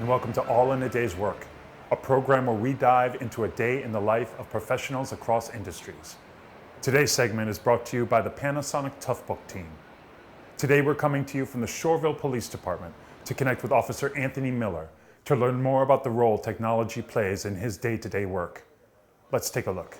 and welcome to All in a Day's Work, a program where we dive into a day in the life of professionals across industries. Today's segment is brought to you by the Panasonic Toughbook team. Today we're coming to you from the Shoreville Police Department to connect with Officer Anthony Miller to learn more about the role technology plays in his day-to-day work. Let's take a look.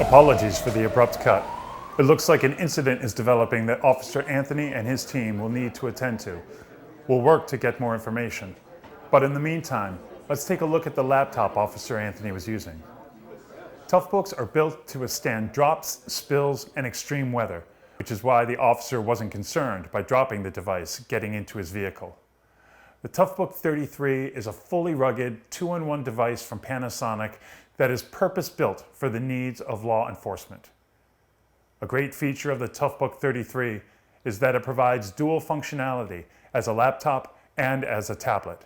Apologies for the abrupt cut. It looks like an incident is developing that Officer Anthony and his team will need to attend to. We'll work to get more information. But in the meantime, let's take a look at the laptop Officer Anthony was using. Toughbooks are built to withstand drops, spills, and extreme weather, which is why the officer wasn't concerned by dropping the device getting into his vehicle. The Toughbook 33 is a fully rugged, two-in-one device from Panasonic that is purpose-built for the needs of law enforcement. A great feature of the Toughbook 33 is that it provides dual functionality as a laptop and as a tablet.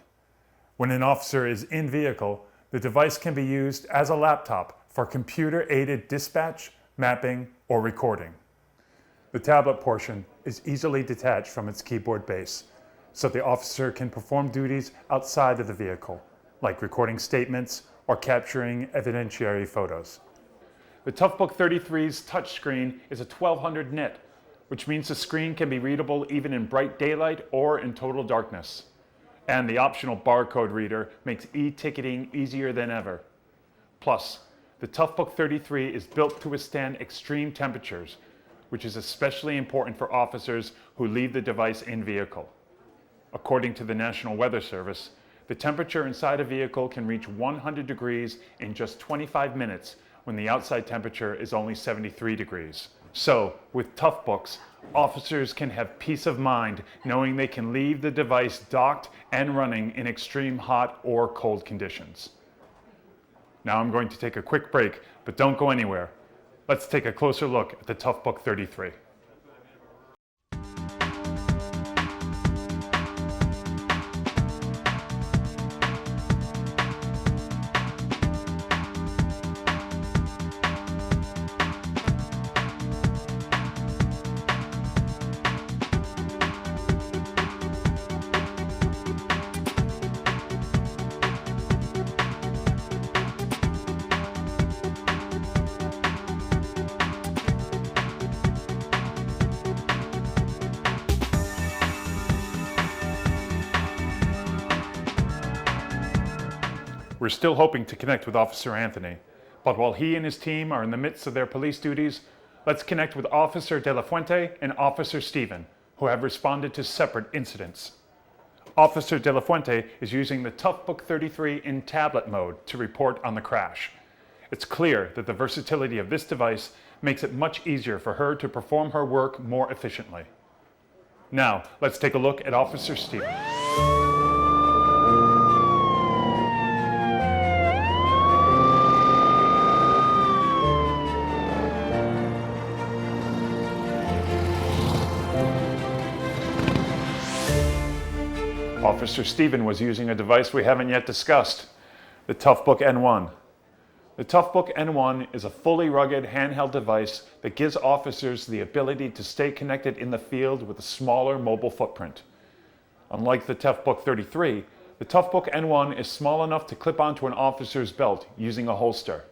When an officer is in vehicle, the device can be used as a laptop for computer-aided dispatch, mapping, or recording. The tablet portion is easily detached from its keyboard base, so the officer can perform duties outside of the vehicle, like recording statements or capturing evidentiary photos. The Toughbook 33's touchscreen is a 1200 nit, which means the screen can be readable even in bright daylight or in total darkness. And the optional barcode reader makes e-ticketing easier than ever. Plus, the Toughbook 33 is built to withstand extreme temperatures, which is especially important for officers who leave the device in vehicle. According to the National Weather Service, the temperature inside a vehicle can reach 100 degrees in just 25 minutes when the outside temperature is only 73 degrees. So, with Toughbooks, officers can have peace of mind knowing they can leave the device docked and running in extreme hot or cold conditions. Now I'm going to take a quick break, but don't go anywhere. Let's take a closer look at the Toughbook 33. We're still hoping to connect with Officer Anthony, but while he and his team are in the midst of their police duties, let's connect with Officer De La Fuente and Officer Steven, who have responded to separate incidents. Officer De La Fuente is using the Toughbook 33 in tablet mode to report on the crash. It's clear that the versatility of this device makes it much easier for her to perform her work more efficiently. Now, let's take a look at Officer Steven. Officer Steven was using a device we haven't yet discussed, the Toughbook N1. The Toughbook N1 is a fully rugged handheld device that gives officers the ability to stay connected in the field with a smaller mobile footprint. Unlike the Toughbook 33, the Toughbook N1 is small enough to clip onto an officer's belt using a holster.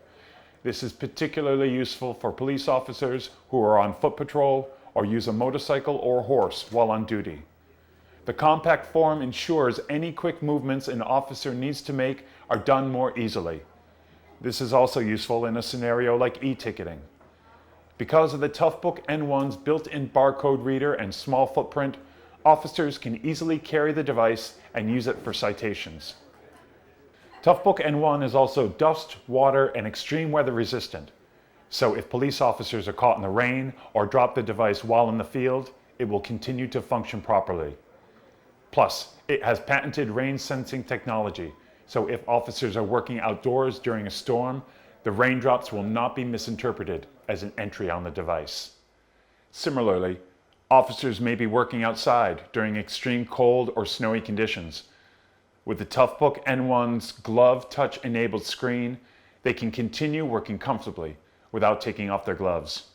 This is particularly useful for police officers who are on foot patrol or use a motorcycle or horse while on duty. The compact form ensures any quick movements an officer needs to make are done more easily. This is also useful in a scenario like e-ticketing. Because of the Toughbook N1's built-in barcode reader and small footprint, officers can easily carry the device and use it for citations. Toughbook N1 is also dust, water, and extreme weather resistant. So if police officers are caught in the rain or drop the device while in the field, it will continue to function properly. Plus, it has patented rain sensing technology, so if officers are working outdoors during a storm, the raindrops will not be misinterpreted as an entry on the device. Similarly, officers may be working outside during extreme cold or snowy conditions. With the Toughbook N1's glove touch-enabled screen, they can continue working comfortably without taking off their gloves.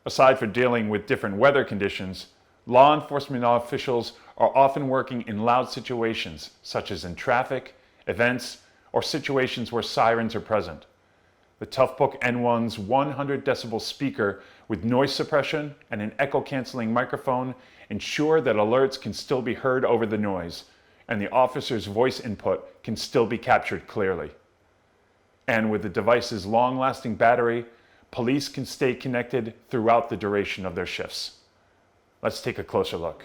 Aside from dealing with different weather conditions, law enforcement officials are often working in loud situations, such as in traffic, events, or situations where sirens are present. The Toughbook N1's 100 decibel speaker with noise suppression and an echo-canceling microphone ensure that alerts can still be heard over the noise, and the officer's voice input can still be captured clearly. And with the device's long-lasting battery, police can stay connected throughout the duration of their shifts. Let's take a closer look.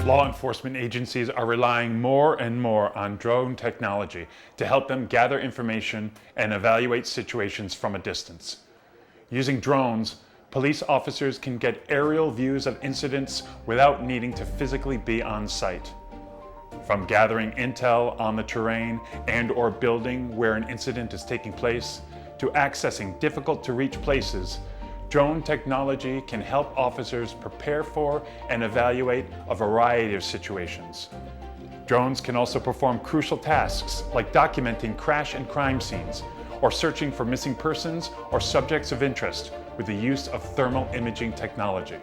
Law enforcement agencies are relying more and more on drone technology to help them gather information and evaluate situations from a distance. Using drones, police officers can get aerial views of incidents without needing to physically be on site. From gathering intel on the terrain and/or building where an incident is taking place, to accessing difficult to reach places, drone technology can help officers prepare for and evaluate a variety of situations. Drones can also perform crucial tasks like documenting crash and crime scenes, or searching for missing persons or subjects of interest with the use of thermal imaging technology.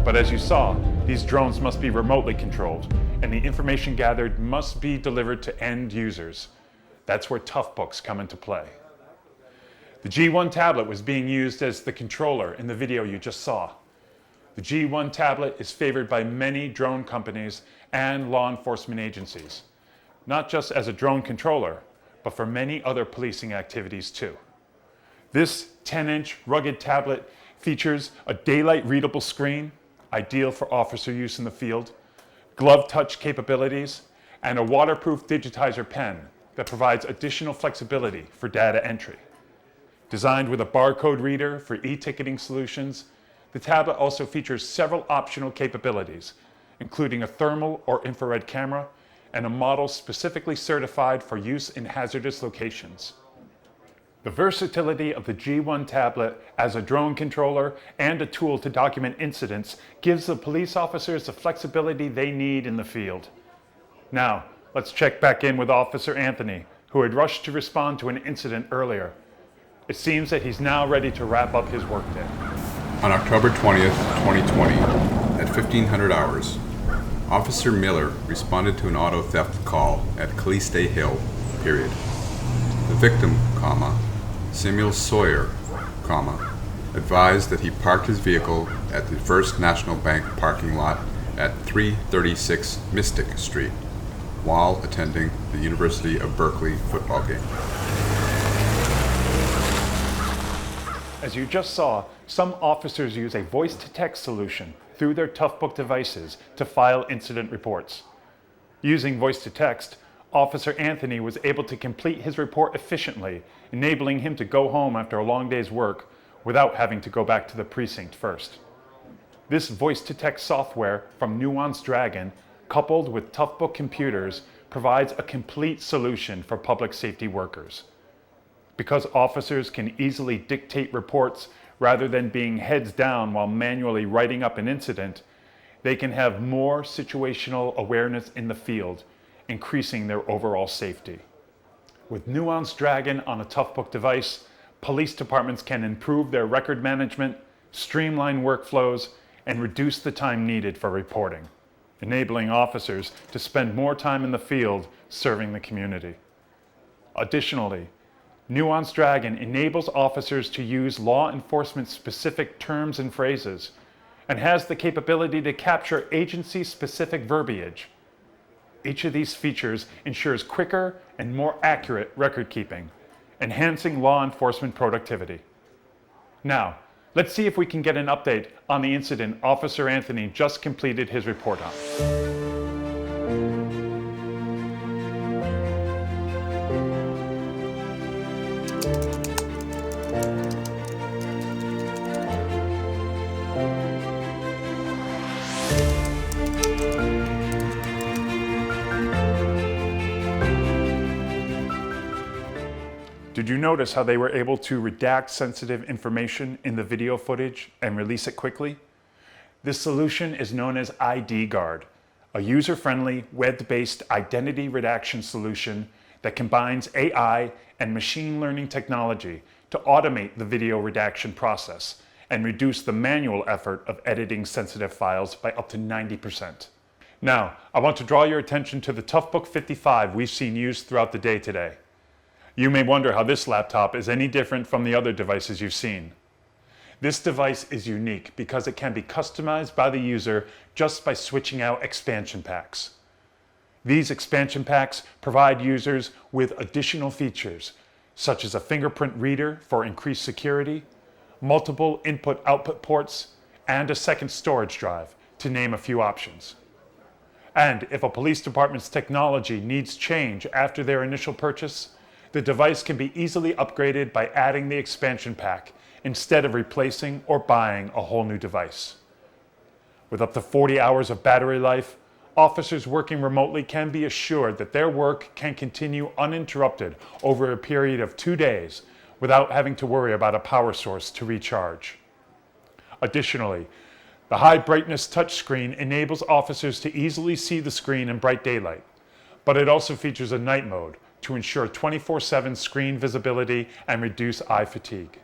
But as you saw, these drones must be remotely controlled, and the information gathered must be delivered to end users. That's where Toughbooks come into play. The G1 tablet was being used as the controller in the video you just saw. The G1 tablet is favored by many drone companies and law enforcement agencies, not just as a drone controller, but for many other policing activities too. This 10-inch rugged tablet features a daylight readable screen, ideal for officer use in the field, glove touch capabilities, and a waterproof digitizer pen that provides additional flexibility for data entry. Designed with a barcode reader for e-ticketing solutions, the tablet also features several optional capabilities, including a thermal or infrared camera and a model specifically certified for use in hazardous locations. The versatility of the G1 tablet as a drone controller and a tool to document incidents gives the police officers the flexibility they need in the field. Now, let's check back in with Officer Anthony, who had rushed to respond to an incident earlier. It seems that he's now ready to wrap up his workday. On October 20th, 2020, at 1500 hours, Officer Miller responded to an auto theft call at Caliste Hill, period. The victim, Samuel Sawyer, advised that he parked his vehicle at the First National Bank parking lot at 336 Mystic Street while attending the University of Berkeley football game. As you just saw, some officers use a voice-to-text solution through their Toughbook devices to file incident reports. Using voice-to-text, Officer Anthony was able to complete his report efficiently, enabling him to go home after a long day's work without having to go back to the precinct first. This voice-to-text software from Nuance Dragon, coupled with Toughbook computers, provides a complete solution for public safety workers. Because officers can easily dictate reports rather than being heads down while manually writing up an incident, they can have more situational awareness in the field, increasing their overall safety. With Nuance Dragon on a Toughbook device, police departments can improve their record management, streamline workflows, and reduce the time needed for reporting, enabling officers to spend more time in the field serving the community. Additionally, Nuance Dragon enables officers to use law enforcement-specific terms and phrases, and has the capability to capture agency-specific verbiage. Each of these features ensures quicker and more accurate record keeping, enhancing law enforcement productivity. Now, let's see if we can get an update on the incident Officer Anthony just completed his report on. Did you notice how they were able to redact sensitive information in the video footage and release it quickly? This solution is known as ID Guard, a user-friendly, web-based identity redaction solution that combines AI and machine learning technology to automate the video redaction process and reduce the manual effort of editing sensitive files by up to 90%. Now, I want to draw your attention to the Toughbook 55 we've seen used throughout the day today. You may wonder how this laptop is any different from the other devices you've seen. This device is unique because it can be customized by the user just by switching out expansion packs. These expansion packs provide users with additional features, such as a fingerprint reader for increased security, multiple input-output ports, and a second storage drive, to name a few options. And if a police department's technology needs change after their initial purchase, the device can be easily upgraded by adding the expansion pack instead of replacing or buying a whole new device. With up to 40 hours of battery life, officers working remotely can be assured that their work can continue uninterrupted over a period of 2 days without having to worry about a power source to recharge. Additionally, the high brightness touchscreen enables officers to easily see the screen in bright daylight, but it also features a night mode to ensure 24/7 screen visibility and reduce eye fatigue.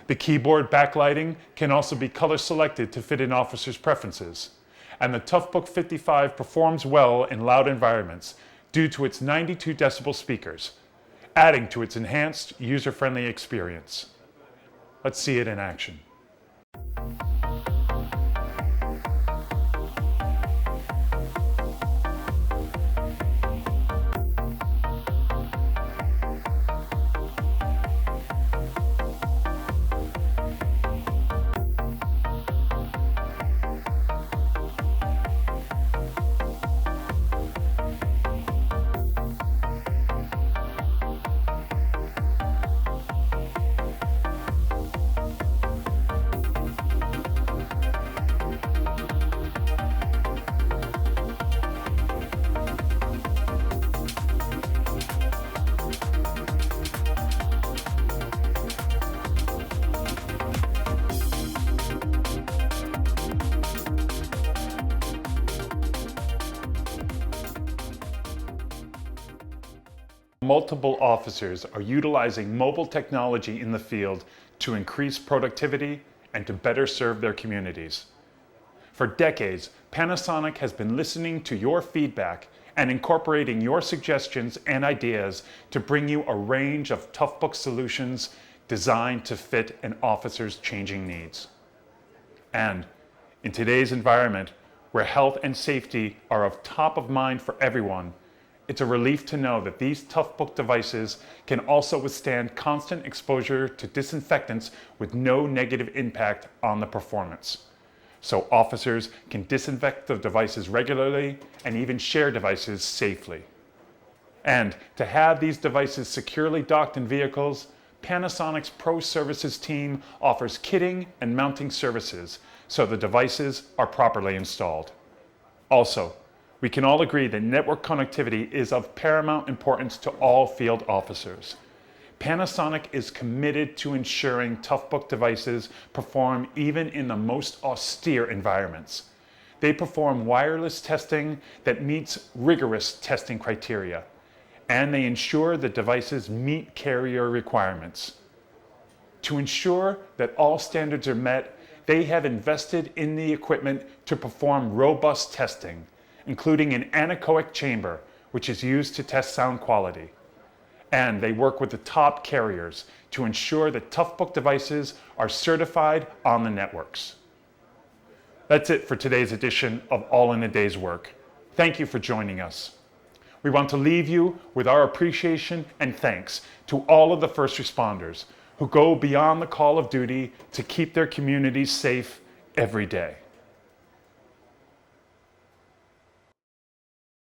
The keyboard backlighting can also be color selected to fit an officer's preferences, and the Toughbook 55 performs well in loud environments due to its 92 decibel speakers, adding to its enhanced user-friendly experience. Let's see it in action. Multiple officers are utilizing mobile technology in the field to increase productivity and to better serve their communities. For decades, Panasonic has been listening to your feedback and incorporating your suggestions and ideas to bring you a range of Toughbook solutions designed to fit an officer's changing needs. And in today's environment, where health and safety are of top of mind for everyone, it's a relief to know that these Toughbook devices can also withstand constant exposure to disinfectants with no negative impact on the performance. So officers can disinfect the devices regularly and even share devices safely. And to have these devices securely docked in vehicles, Panasonic's Pro Services team offers kitting and mounting services so the devices are properly installed. Also, we can all agree that network connectivity is of paramount importance to all field officers. Panasonic is committed to ensuring Toughbook devices perform even in the most austere environments. They perform wireless testing that meets rigorous testing criteria, and they ensure the devices meet carrier requirements. To ensure that all standards are met, they have invested in the equipment to perform robust testing, including an anechoic chamber, which is used to test sound quality. And they work with the top carriers to ensure that Toughbook devices are certified on the networks. That's it for today's edition of All in a Day's Work. Thank you for joining us. We want to leave you with our appreciation and thanks to all of the first responders who go beyond the call of duty to keep their communities safe every day.